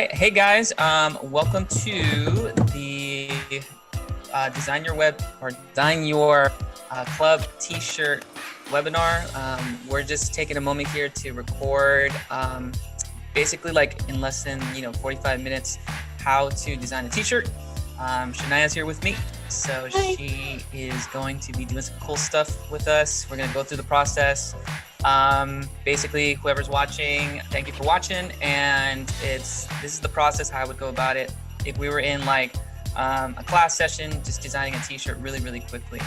right. Hey guys, welcome to the Design Your Web or Design Your Club T-shirt webinar. We're just taking a moment here to record basically like in less than 45 minutes how to design a t-shirt. Shania's here with me. So Hi. She is going to be doing some cool stuff with us. We're going to go through the process. Basically, whoever's watching, thank you for watching. And this is the process, how I would go about it if we were in like a class session, just designing a t-shirt really, really quickly.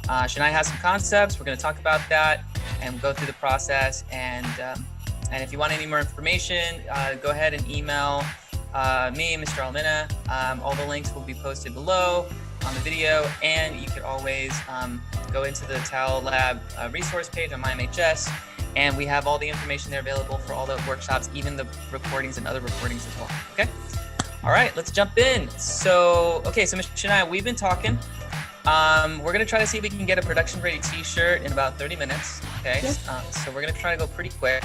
Shania has some concepts. We're going to talk about that and go through the process. And if you want any more information, go ahead and email me, Mr. Almena. All the links will be posted below on the video, and you could always go into the Towel Lab resource page on MyMHS, and we have all the information there available for all the workshops, even the recordings and other recordings as well. Okay. All right, let's jump in. So Ms. Shania, we've been talking. We're gonna try to see if we can get a production-ready T-shirt in about 30 minutes. Okay. Yep. So we're gonna try to go pretty quick.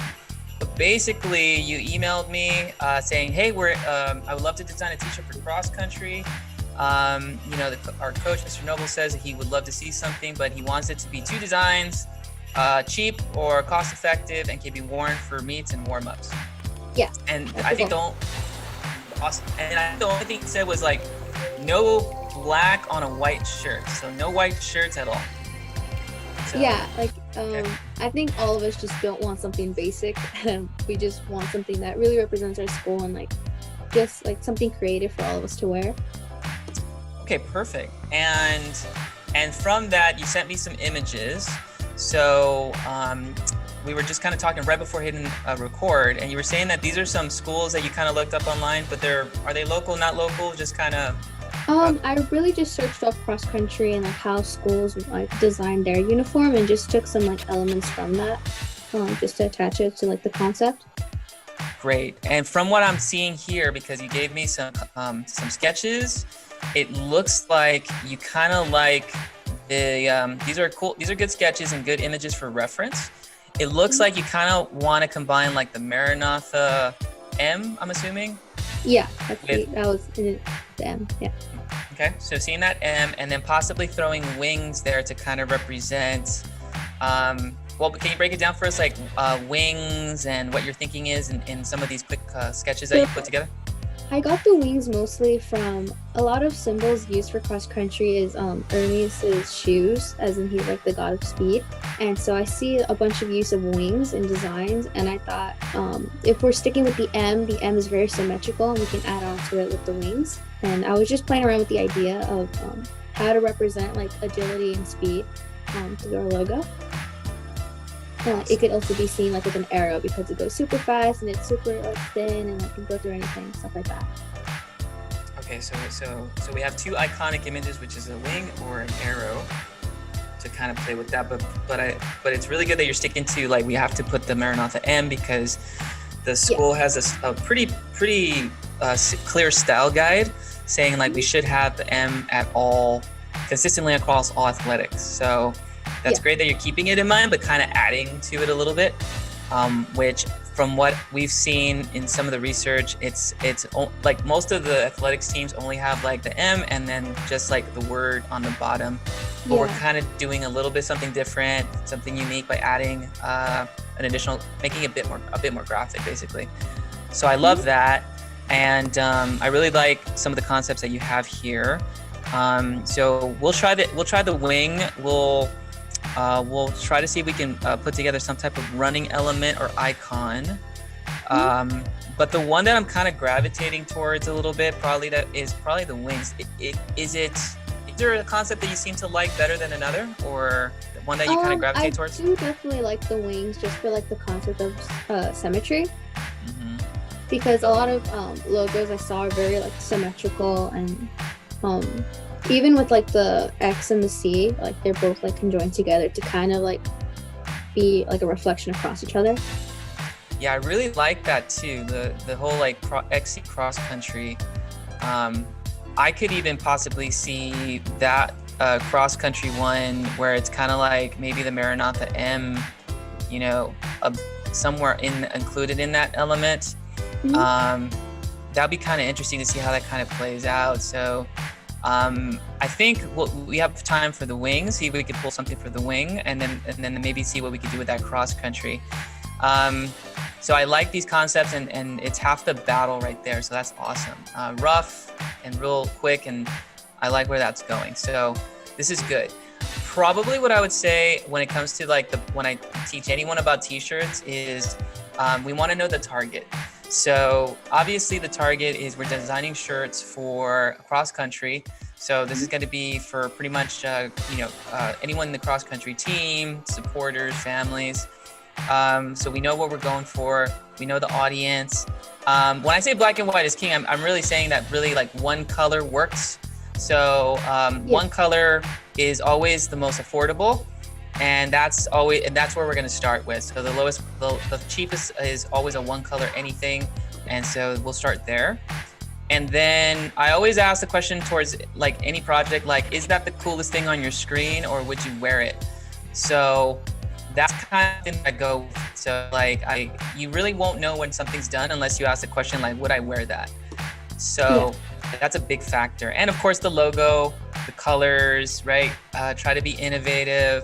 But basically, you emailed me saying, "Hey, I would love to design a T-shirt for cross country. Our coach, Mr. Noble, says he would love to see something, but he wants it to be 2 designs, cheap or cost-effective, and can be worn for meets and warm-ups." Yeah. And I think the only thing he said was like, no black on a white shirt, so no white shirts at all. So, yeah, like okay. I think all of us just don't want something basic. We just want something that really represents our school and like just like something creative for all of us to wear. Okay, perfect. And from that, you sent me some images. So we were just kind of talking right before hitting record, and you were saying that these are some schools that you kind of looked up online, but are they local, not local? Just kind of. I really just searched up cross country and like how schools like design their uniform, and just took some like elements from that, just to attach it to like the concept. Great. And from what I'm seeing here, because you gave me some sketches, it looks like you kind of like these are cool. These are good sketches and good images for reference. It looks like you kind of want to combine like the Maranatha M, I'm assuming. Yeah, that was the M. Yeah. Okay, so seeing that M, and then possibly throwing wings there to kind of represent. Well, can you break it down for us, like wings and what your thinking is in some of these quick sketches that you put together? I got the wings mostly from a lot of symbols used for cross country is Hermes' shoes, as in he's like the god of speed. And so I see a bunch of use of wings in designs, and I thought if we're sticking with the M is very symmetrical, and we can add on to it with the wings. And I was just playing around with the idea of how to represent like agility and speed through our logo. It could also be seen like with an arrow because it goes super fast and it's super like thin and like can go through anything, stuff like that. Okay, so we have 2 iconic images, which is a wing or an arrow, to kind of play with that. But it's really good that you're sticking to like we have to put the Maranatha M, because the school has a pretty clear style guide saying like we should have the M at all consistently across all athletics. So that's great that you're keeping it in mind, but kind of adding to it a little bit, which from what we've seen in some of the research, it's like most of the athletics teams only have like the M and then just like the word on the bottom. But we're kind of doing a little bit something different, something unique by adding an additional, making it a bit more graphic, basically. So I love that, and I really like some of the concepts that you have here. So we'll try the wing. We'll try to see if we can put together some type of running element or icon. But the one that I'm kind of gravitating towards a little bit is probably the wings. Is there a concept that you seem to like better than another, or one that you kind of gravitate towards? I do definitely like the wings just for like the concept of symmetry. Mm-hmm. Because a lot of logos I saw are very like symmetrical, and even with like the X and the C, like they're both like conjoined together to kind of like be like a reflection across each other. Yeah, I really like that too. The whole like XC cross country. I could even possibly see that cross country one where it's kind of like maybe the Maranatha M, somewhere included in that element. Mm-hmm. that'll be kind of interesting to see how that kind of plays out. So I think we have time for the wing. See if we could pull something for the wing, and then maybe see what we could do with that cross country. So I like these concepts, and it's half the battle right there. So that's awesome. Rough and real quick, and I like where that's going. So this is good. Probably what I would say when it comes to like when I teach anyone about t-shirts is we want to know the target. So obviously the target is we're designing shirts for cross country. So this is going to be for pretty much anyone in the cross country team, supporters, families. So we know what we're going for. We know the audience. When I say black and white is king, I'm really saying that really like one color works. So one color is always the most affordable, and that's where we're going to start with. So the cheapest is always a one color anything, and so we'll start there. And then I always ask the question towards like any project, like, is that the coolest thing on your screen, or would you wear it? So that's kind of thing I go with. So like you really won't know when something's done unless you ask the question like, would I wear that? So that's a big factor. And of course the logo, the colors, right? Try to be innovative,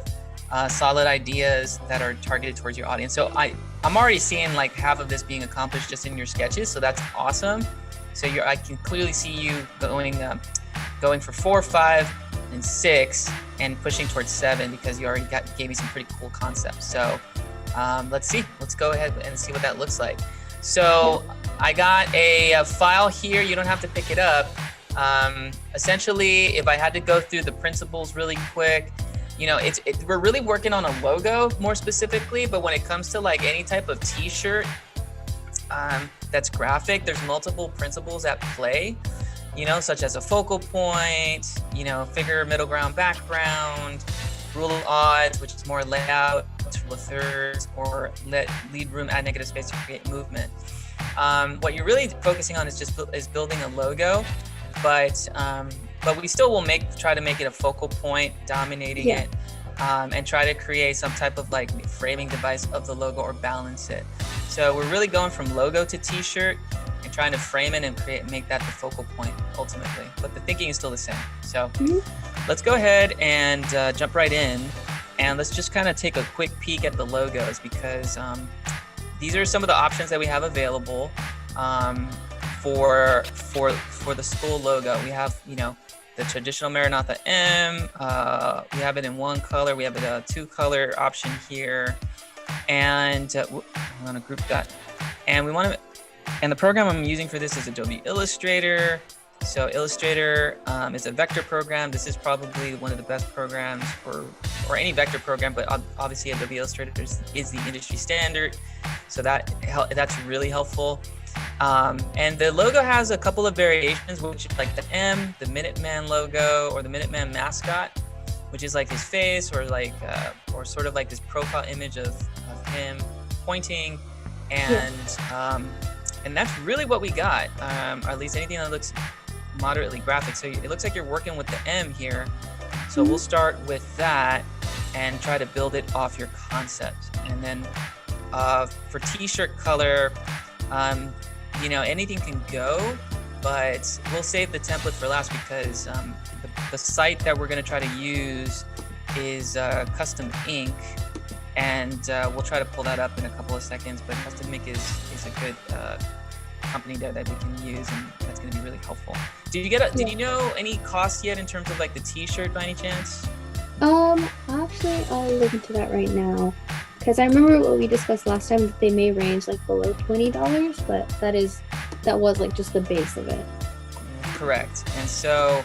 solid ideas that are targeted towards your audience. So I'm already seeing like half of this being accomplished just in your sketches. So that's awesome. So I can clearly see you going for 4, 5, and 6, and pushing towards 7 because you already gave me some pretty cool concepts. So let's see. Let's go ahead and see what that looks like. So I got a file here. You don't have to pick it up. Essentially, if I had to go through the principles really quick, we're really working on a logo more specifically, but when it comes to like any type of t-shirt that's graphic, there's multiple principles at play, such as a focal point, figure, middle ground, background, rule of odds, which is more layout, rule of thirds, or let lead room, add negative space to create movement. What you're really focusing on is building a logo, but we still will try to make it a focal point, dominating it, and try to create some type of like framing device of the logo or balance it. So we're really going from logo to t-shirt and trying to frame it and make that the focal point ultimately. But the thinking is still the same. So let's go ahead and jump right in, and let's just kind of take a quick peek at the logos, because these are some of the options that we have available for the school logo. We have the traditional Maranatha M. We have it in one color. We have a 2-color option here, and I'm gonna group that. And and the program I'm using for this is Adobe Illustrator. So Illustrator is a vector program. This is probably one of the best programs for any vector program, but obviously Adobe Illustrator is the industry standard. So that's really helpful. And the logo has a couple of variations, which is like the M, the Minuteman logo, or the Minuteman mascot, which is like his face, or like or sort of like this profile image of him pointing, and that's really what we got, or at least anything that looks moderately graphic. So it looks like you're working with the M here. So we'll start with that and try to build it off your concept. And then for t-shirt color, anything can go, but we'll save the template for last, because the site that we're going to try to use is Custom Ink, and we'll try to pull that up in a couple of seconds. But Custom Ink is a good company that we can use, and that's going to be really helpful. Did you know any cost yet in terms of like the t-shirt by any chance? Actually, I'll look into that right now, because I remember what we discussed last time, that they may range like below $20, but that was like just the base of it. Correct. And so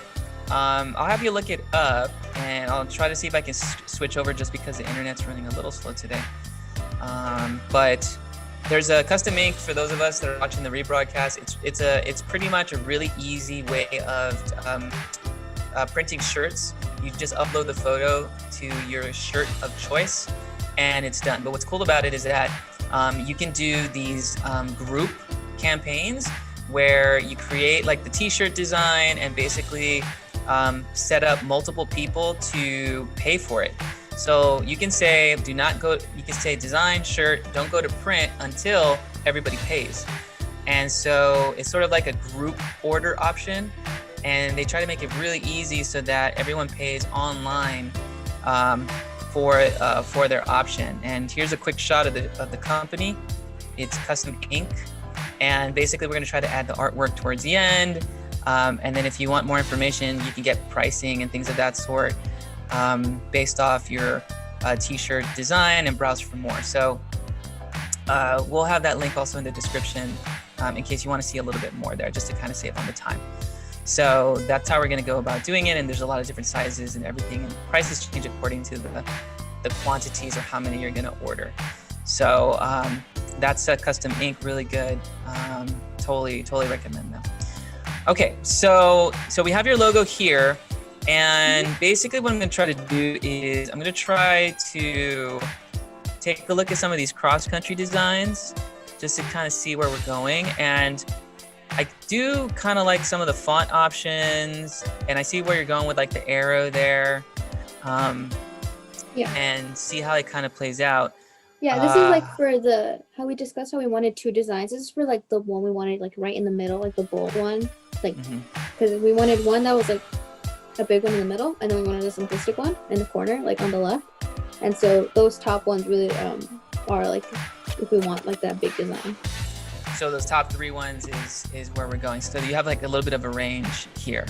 I'll have you look it up, and I'll try to see if I can switch over, just because the internet's running a little slow today. But there's a Custom Ink for those of us that are watching the rebroadcast. It's pretty much a really easy way of printing shirts. You just upload the photo to your shirt of choice, and it's done. But what's cool about it is that you can do these group campaigns where you create like the t-shirt design and basically set up multiple people to pay for it. So you can say, you can say design shirt, don't go to print until everybody pays. And so it's sort of like a group order option. And they try to make it really easy so that everyone pays online for their option. And here's a quick shot of the company. It's Custom Ink. And basically we're gonna try to add the artwork towards the end. And then if you want more information, you can get pricing and things of that sort based off your t-shirt design, and browse for more. So we'll have that link also in the description in case you want to see a little bit more there, just to kind of save on the time. So that's how we're going to go about doing it. And there's a lot of different sizes and everything, and prices change according to the quantities or how many you're going to order. So that's a Custom Ink, really good. Totally recommend them. Okay, so we have your logo here, and basically what I'm going to try to do is I'm going to try to take a look at some of these cross-country designs just to kind of see where we're going. And I do kind of like some of the font options, and I see where you're going with like the arrow there. Yeah. And see how it kind of plays out. Yeah, this is like for how we discussed how we wanted two designs. This is for like the one we wanted like right in the middle, like the bold one. Like, because we wanted one that was like a big one in the middle, and then we wanted a simplistic one in the corner, like on the left. And so those top ones really are like if we want like that big design. So those top three ones is where we're going. So you have like a little bit of a range here.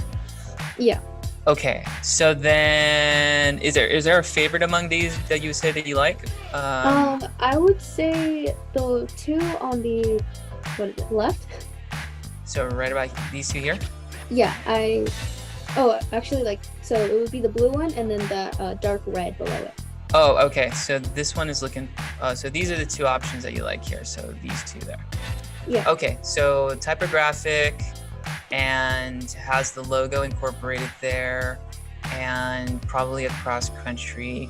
Yeah. Okay. So then, is there a favorite among these that you say that you like? I would say the two on the left. So right about these two here? Yeah, actually, like, so it would be the blue one and then the dark red below it. Oh, okay. So this one is looking, so these are the two options that you like here. So these two there. Yeah. Okay, so typographic and has the logo incorporated there, and probably a cross country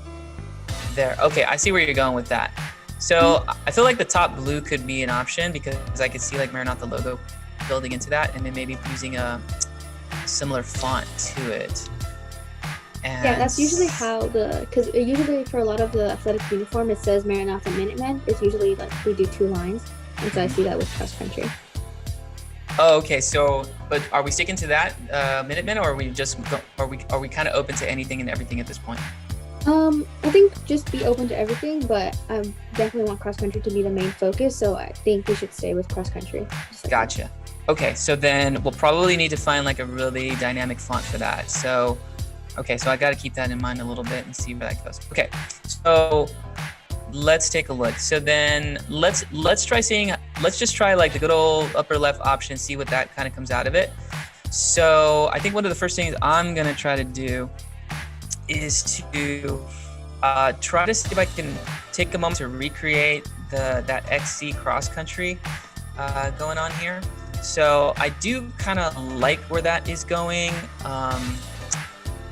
there. Okay, I see where you're going with that. So I feel like the top blue could be an option because I could see like Maranatha logo building into that, and then maybe using a similar font to it. And yeah, that's usually how because usually for a lot of the athletic uniform, it says Maranatha Minutemen. It's usually like we do two lines, and so I see that with cross country. Oh, okay. So, but are we sticking to that Minutemen, or are we just are we kind of open to anything and everything at this point? I think just be open to everything, but I definitely want cross country to be the main focus. So I think we should stay with cross country. Gotcha. Okay, so then we'll probably need to find like a really dynamic font for that. So, okay, so I got to keep that in mind a little bit and see where that goes. Okay, so let's take a look. So then let's just try like the good old upper left option, see what that kind of comes out of it. So I think one of the first things I'm gonna try to do is to try to see if I can take a moment to recreate that XC cross country going on here. So I do kind of like where that is going,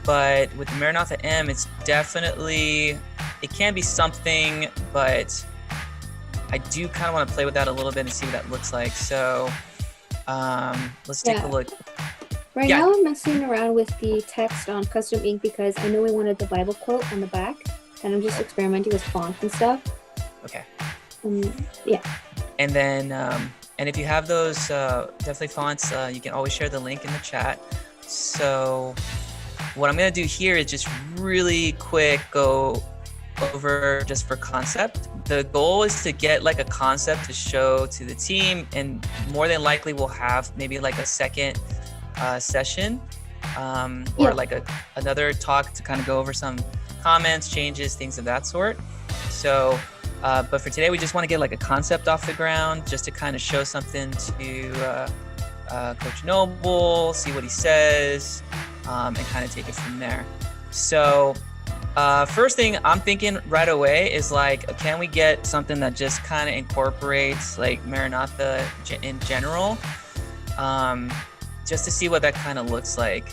but with the Maranatha M, it's definitely, it can be something, but I do kind of want to play with that a little bit and see what that looks like. So let's take a look. Right now I'm messing around with the text on Custom Ink because I know we wanted the Bible quote on the back, and I'm just experimenting with fonts and stuff. Okay. Yeah. And then, and if you have those definitely fonts, you can always share the link in the chat. So what I'm gonna do here is just really quick go over just for concept. The goal is to get like a concept to show to the team, and more than likely we'll have maybe like a second session or like another talk to kind of go over some comments, changes, things of that sort. So but for today we just want to get like a concept off the ground just to kind of show something to Coach Noble, see what he says, and kind of take it from there. So first thing I'm thinking right away is like, can we get something that just kind of incorporates like Maranatha in general, just to see what that kind of looks like.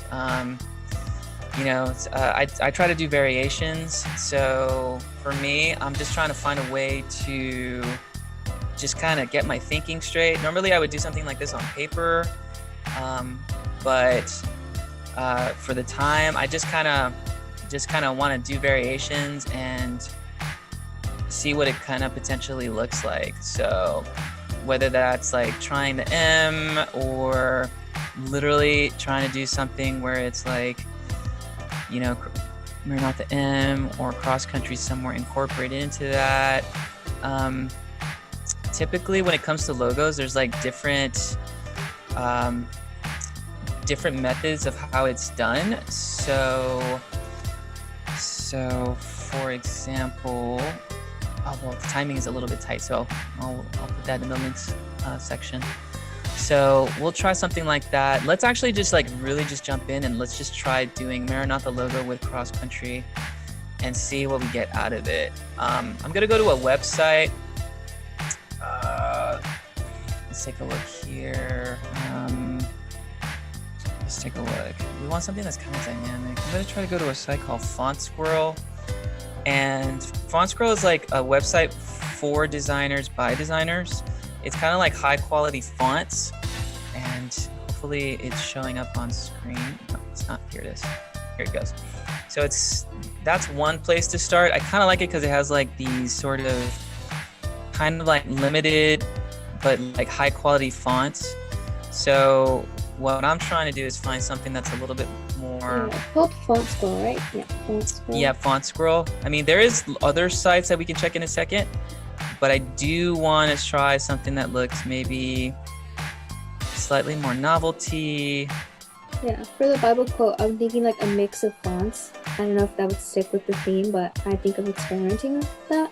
You know, I try to do variations. So for me, I'm just trying to find a way to just kind of get my thinking straight. Normally I would do something like this on paper, but for the time, I just kind of want to do variations and see what it kind of potentially looks like. So whether that's like trying the M or literally trying to do something where it's like, you know, we're not the M or cross country somewhere incorporated into that. Typically when it comes to logos, there's like different methods of how it's done. So for example, oh, well, the timing is a little bit tight, so I'll put that in the links section. So we'll try something like that. Let's actually just like really just jump in and let's just try doing Maranatha logo with cross country and see what we get out of it. I'm gonna go to a website. Let's take a look here. Let's take a look. We want something that's kind of dynamic. I'm gonna try to go to a site called Font Squirrel. And Font Squirrel is like a website for designers by designers. It's kind of like high quality fonts, and hopefully it's showing up on screen. No, it's not. Here it is. Here it goes. So that's one place to start. I kind of like it because it has like these sort of kind of like limited but like high quality fonts. So what I'm trying to do is find something that's a little bit more. Yeah, called Font Squirrel, right? Yeah, Font Squirrel. Yeah, Font Squirrel. I mean, there is other sites that we can check in a second, but I do want to try something that looks maybe slightly more novelty. Yeah, for the Bible quote, I'm thinking like a mix of fonts. I don't know if that would stick with the theme, but I think of experimenting with that.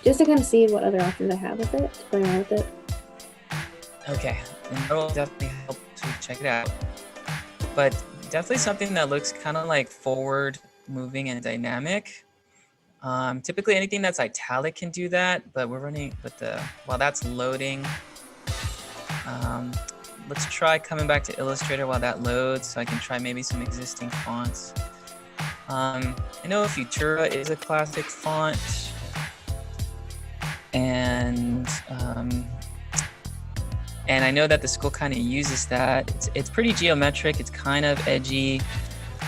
Just to kind of see what other options I have with it, to play around with it. Okay, and that will definitely help to check it out. But definitely something that looks kind of like forward moving and dynamic. Typically anything that's italic can do that, but we're running with while that's loading. Let's try coming back to Illustrator while that loads so I can try maybe some existing fonts. I know Futura is a classic font, and I know that the school kind of uses that. It's pretty geometric, it's kind of edgy,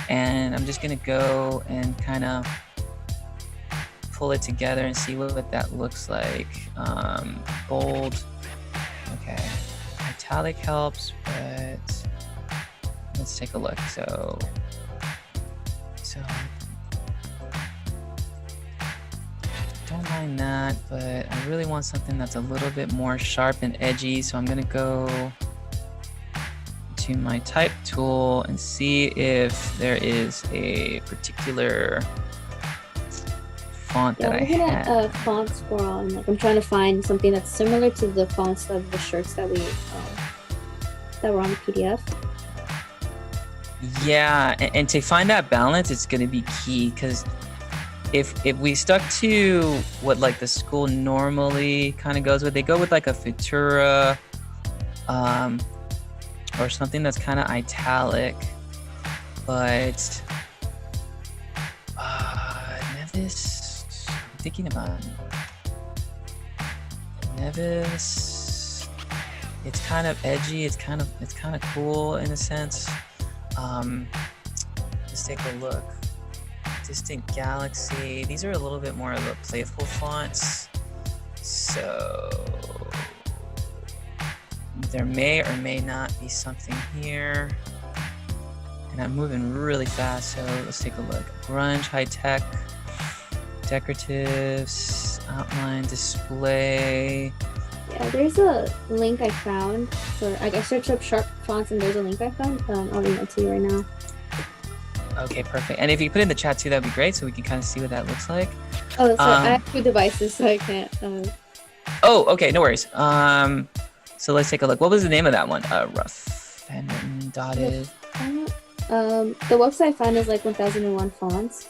and I'm just gonna go and kind of pull it together and see what that looks like. Bold, okay. Italic helps, but let's take a look. So don't mind that, but I really want something that's a little bit more sharp and edgy. So I'm gonna go to my type tool and see if there is a particular font that I have. I'm looking at Font Squirrel, and like I'm trying to find something that's similar to the fonts of the shirts that we that were on the PDF. Yeah, and to find that balance, it's going to be key, because if we stuck to what like the school normally kind of goes with, they go with like a Futura or something that's kind of italic, but Nevis, I'm thinking about Nevis. It's kind of edgy. It's kind of cool in a sense. Let's take a look. Distant Galaxy. These are a little bit more of a playful fonts. So there may or may not be something here. And I'm moving really fast, so let's take a look. Grunge, high tech, decoratives, outline, display. Yeah, there's a link I found for, I searched up sharp fonts and there's a link I found. I'll email it to you right now. Okay, perfect. And if you put it in the chat too, that'd be great, so we can kind of see what that looks like. Oh, so I have 2 devices, so I can't. Oh, okay, no worries. So let's take a look. What was the name of that one? Rough and dotted. The website I found is like 1001 fonts.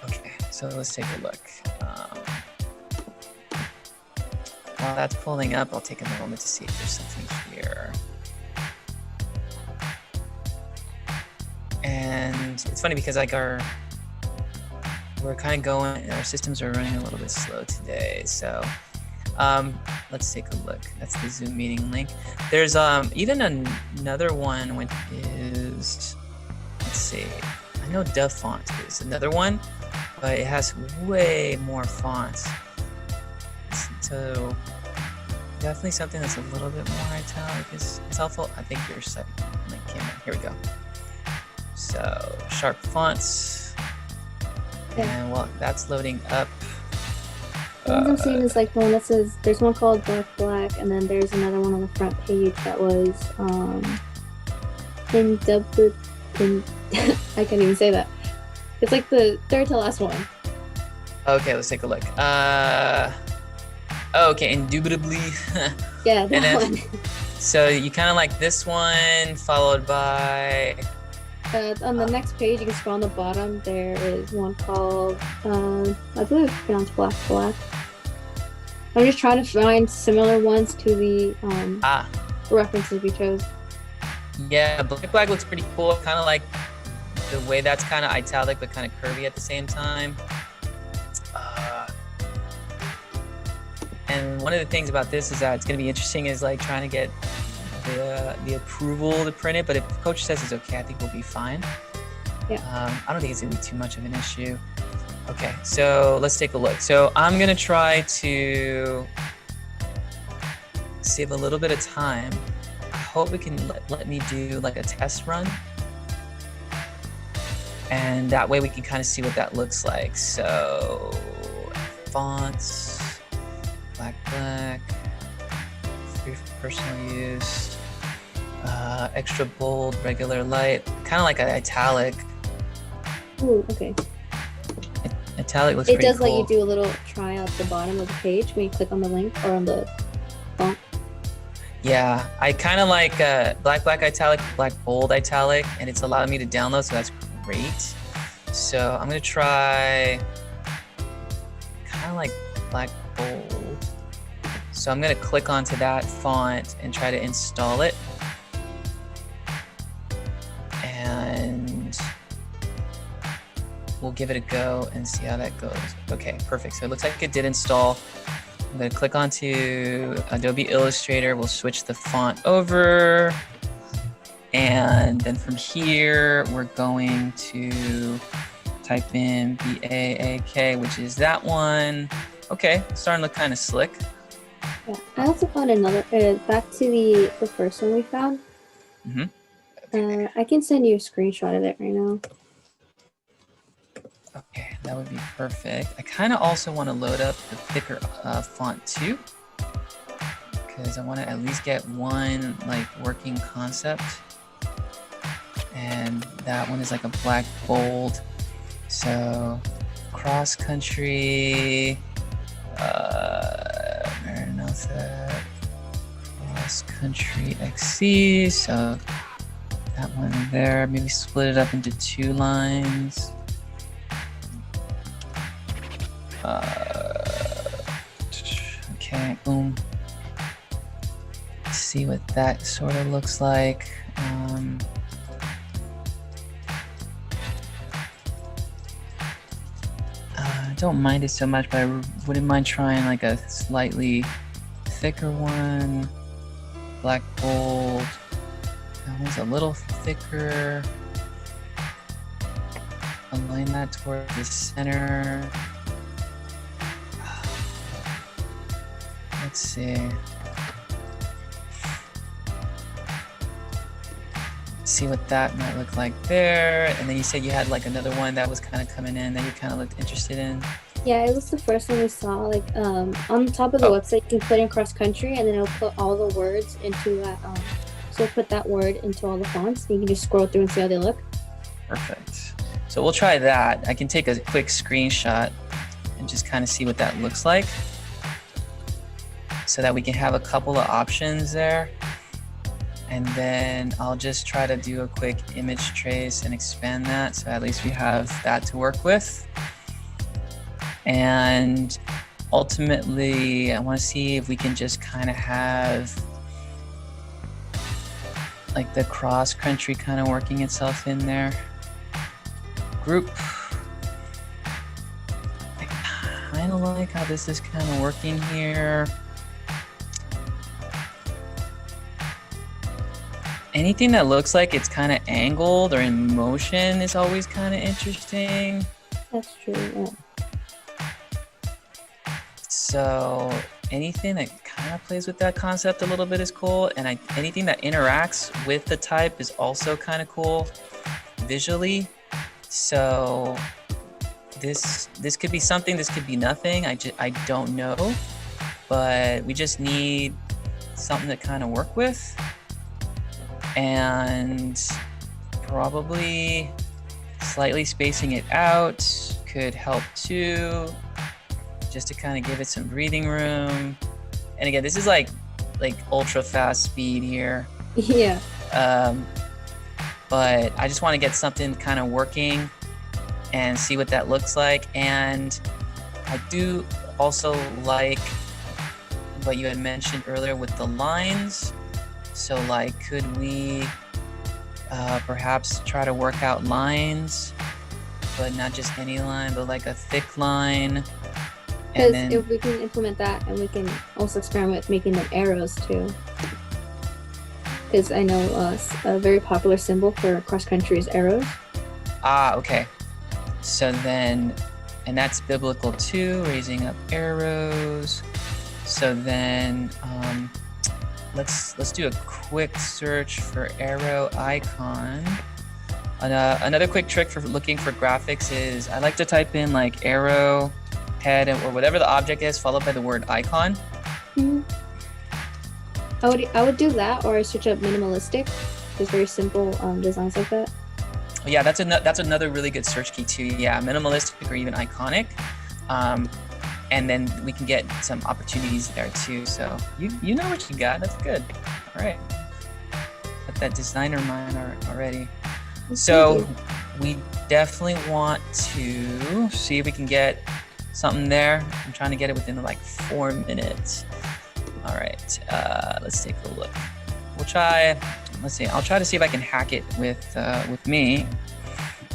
Okay, so let's take a look. While that's pulling up, I'll take a moment to see if there's something here. And it's funny because like we're kind of going, our systems are running a little bit slow today. So let's take a look. That's the Zoom meeting link. There's even another one which is, let's see, I know Dove Font is another one, but it has way more fonts. Let's So definitely something that's a little bit more italic is helpful. I think your site link came in. Here we go. So sharp fonts. And well, that's loading up. The ones I'm seeing is like the one that says there's one called Black, and then there's another one on the front page that was in I can't even say that. It's like the third to last one. Okay, let's take a look. Okay, indubitably. Yeah, that one. So you kind of like this one, followed by. On the next page, you can scroll on the bottom. There is one called, I believe it's pronounced Black. I'm just trying to find similar ones to the references we chose. Yeah, Black looks pretty cool. Kind of like the way that's kind of italic, but kind of curvy at the same time. And one of the things about this is that it's going to be interesting is like trying to get the approval to print it, but if coach says it's okay, I think we'll be fine. Yeah. I don't think it's gonna be too much of an issue. Okay, so let's take a look. So I'm gonna try to save a little bit of time. I hope it can let me do like a test run. And that way we can kind of see what that looks like. So fonts, black, free for personal use. Extra bold, regular light, kind of like an italic. Ooh, okay. Italic looks it pretty does cool. let you do a little try out the bottom of the page when you click on the link or on the font. Yeah, I kind of like black italic, black bold italic, and it's allowed me to download, so that's great. So I'm gonna try kind of like black bold. So I'm gonna click onto that font and try to install it. And we'll give it a go and see how that goes. Okay, perfect. So it looks like it did install. I'm gonna click onto Adobe Illustrator. We'll switch the font over. And then from here, we're going to type in BAAK, which is that one. Okay, starting to look kind of slick. Yeah, I also found another, back to the first one we found. Mm-hmm. I can send you a screenshot of it right now. Okay, that would be perfect. I kind of also want to load up the thicker font too, because I want to at least get one like working concept. And that one is like a black bold. So cross country, Maranatha, cross country XC. So that one there, maybe split it up into 2 lines. Okay, boom. Let's see what that sort of looks like. I don't mind it so much, but I wouldn't mind trying like a slightly thicker one. Black bold. That one's a little thicker. Align that toward the center. Let's see. See what that might look like there. And then you said you had like another one that was kind of coming in that you kind of looked interested in. Yeah, it was the first one we saw. Like on the top of the website, you can put in cross country, and then it'll put all the words into that. So put that word into all the fonts. And you can just scroll through and see how they look. Perfect. So we'll try that. I can take a quick screenshot and just kind of see what that looks like, so that we can have a couple of options there. And then I'll just try to do a quick image trace and expand that, so at least we have that to work with. And ultimately, I want to see if we can just kind of have like the cross country kind of working itself in there. Group. I kind of like how this is kind of working here. Anything that looks like it's kind of angled or in motion is always kind of interesting. That's true. Yeah. So anything that kind of plays with that concept a little bit is cool. And anything that interacts with the type is also kind of cool visually. So this could be something, this could be nothing. I don't know, but we just need something to kind of work with. And probably slightly spacing it out could help too, just to kind of give it some breathing room. And again, this is like ultra fast speed here. Yeah. But I just want to get something kind of working and see what that looks like. And I do also like what you had mentioned earlier with the lines. So like, could we perhaps try to work out lines, but not just any line, but like a thick line? Because if we can implement that, and we can also experiment with making them arrows too. Because I know a very popular symbol for cross country is arrows. Ah, okay. So then, and that's biblical too, raising up arrows. So then, let's do a quick search for arrow icon. Another quick trick for looking for graphics is I like to type in like arrow head or whatever the object is, followed by the word icon. Mm-hmm. I would do that, or I search up minimalistic. There's very simple designs like that. Yeah, that's another really good search key too. Yeah, minimalistic or even iconic. And then we can get some opportunities there too. So you know what you got. That's good. All right. Got that designer mind already. So we definitely want to see if we can get something there. I'm trying to get it within like 4 minutes. All right. Let's take a look. We'll try. Let's see. I'll try to see if I can hack it with me.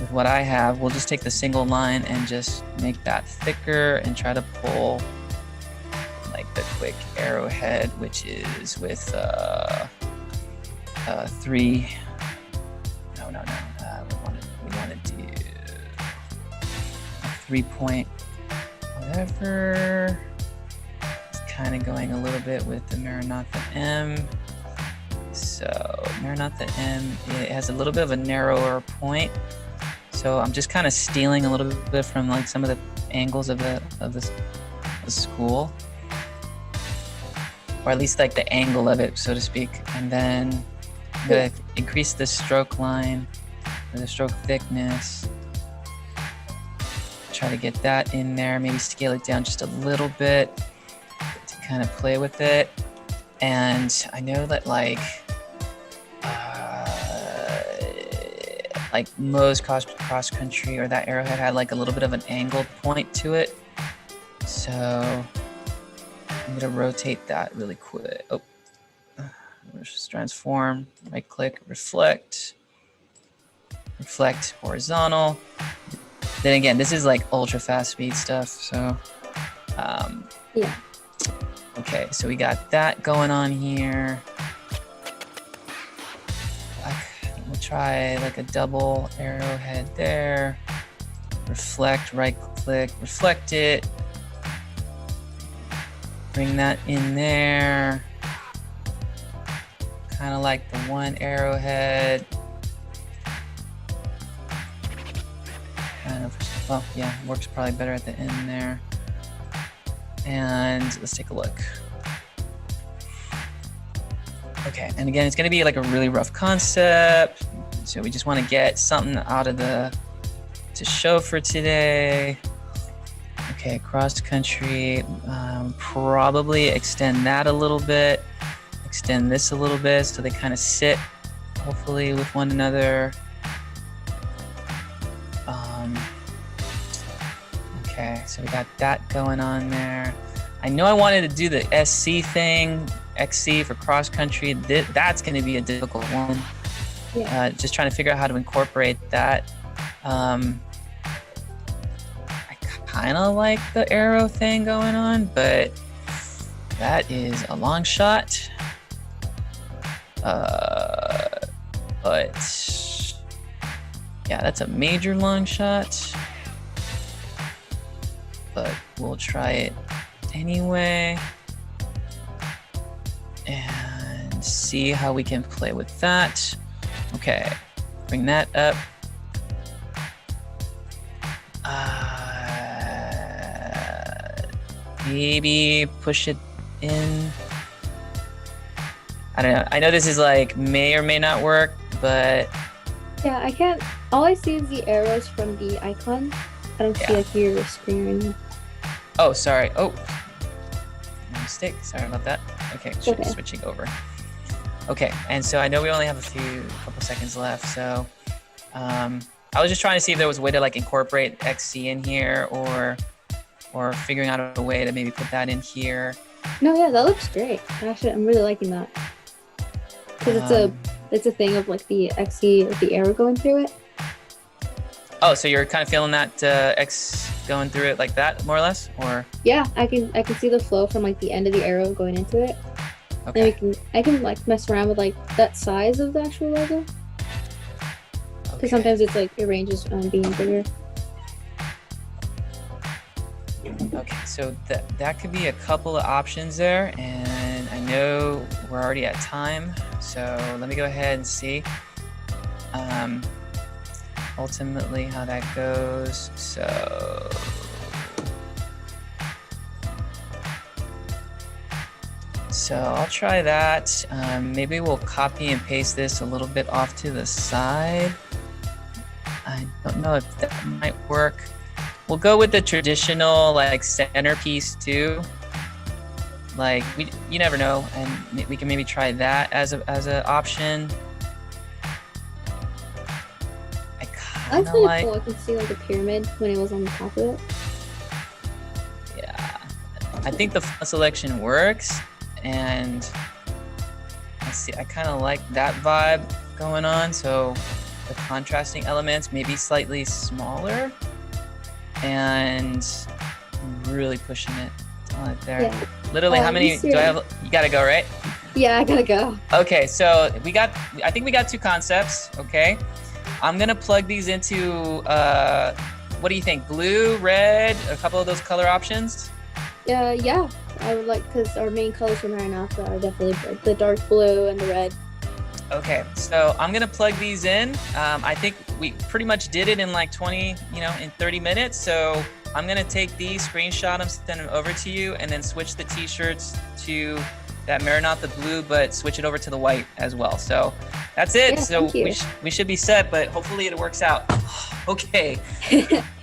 With what I have, we'll just take the single line and just make that thicker and try to pull like the quick arrowhead, which is with 3. No. We want to do 3-point whatever. It's kind of going a little bit with the Maranatha M. So Maranatha M, it has a little bit of a narrower point. So I'm just kind of stealing a little bit from like some of the angles of the school, or at least like the angle of it, so to speak. And then I'm gonna increase the stroke line, or the stroke thickness. Try to get that in there. Maybe scale it down just a little bit to kind of play with it. And I know that like most cross country or that arrowhead had like a little bit of an angled point to it. So I'm gonna rotate that really quick. Oh, just transform, right click, reflect horizontal. Then again, this is like ultra fast speed stuff. So yeah. Okay, so we got that going on here. We'll try like a double arrowhead there. Reflect, right click, reflect it. Bring that in there. Kind of like the one arrowhead. Well, yeah, works probably better at the end there. And let's take a look. Okay, and again, it's gonna be like a really rough concept. So we just wanna get something out of to show for today. Okay, cross country, probably extend that a little bit, extend this a little bit so they kind of sit hopefully with one another. Okay, so we got that going on there. I know I wanted to do the SC thing, XC for cross country. That's going to be a difficult one. Yeah. Just trying to figure out how to incorporate that. I kind of like the arrow thing going on, but that is a long shot. But yeah, that's a major long shot. But we'll try it anyway. see how we can play with that. Okay, bring that up. Maybe push it in. I don't know. I know this is like may or may not work, but Yeah, I can't. All I see is the arrows from the icon. I don't see like your screen or anything. oh, sorry. Oh, mistake. Sorry about that. Okay, Okay. switching over. Okay, and so I know we only have couple seconds left. So I was just trying to see if there was a way to like incorporate XC in here, or figuring out a way to maybe put that in here. No, yeah, that looks great. Actually, I'm really liking that because it's a thing of like the XE with the arrow going through it. Oh, so you're kind of feeling that X going through it like that, more or less, or? Yeah, I can see the flow from like the end of the arrow going into it. Okay. And I can like mess around with like that size of the actual logo. Because sometimes it's like it ranges being bigger. Okay, so that could be a couple of options there, and I know we're already at time, so let me go ahead and see ultimately how that goes. So I'll try that. Maybe we'll copy and paste this a little bit off to the side. I don't know if that might work. We'll go with the traditional like centerpiece too. Like you never know, and we can maybe try that as a option. That's really cool. I can see like a pyramid when it was on the top of it. Yeah, I think the font selection works, and I kind of like that vibe going on. So the contrasting elements maybe slightly smaller, and really pushing it on it there. Yeah. Literally, how many do I have? You gotta go, right? Yeah, I gotta go. Okay, so I think we got two concepts. Okay, I'm gonna plug these into what do you think? Blue, red, a couple of those color options. Yeah, I would like, because our main colors from Maranatha are definitely the dark blue and the red. Okay, so I'm gonna plug these in. I think we pretty much did it in like 20, in 30 minutes. So I'm gonna take these, screenshot them, send them over to you, and then switch the t-shirts to that Maranatha blue, but switch it over to the white as well. So that's it. Yeah, so we should be set, but hopefully it works out. Okay.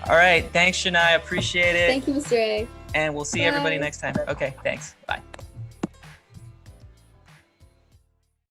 All right. Thanks, Shania. Appreciate it. Thank you, Mr. A. And we'll see everybody next time. Okay, thanks. Bye.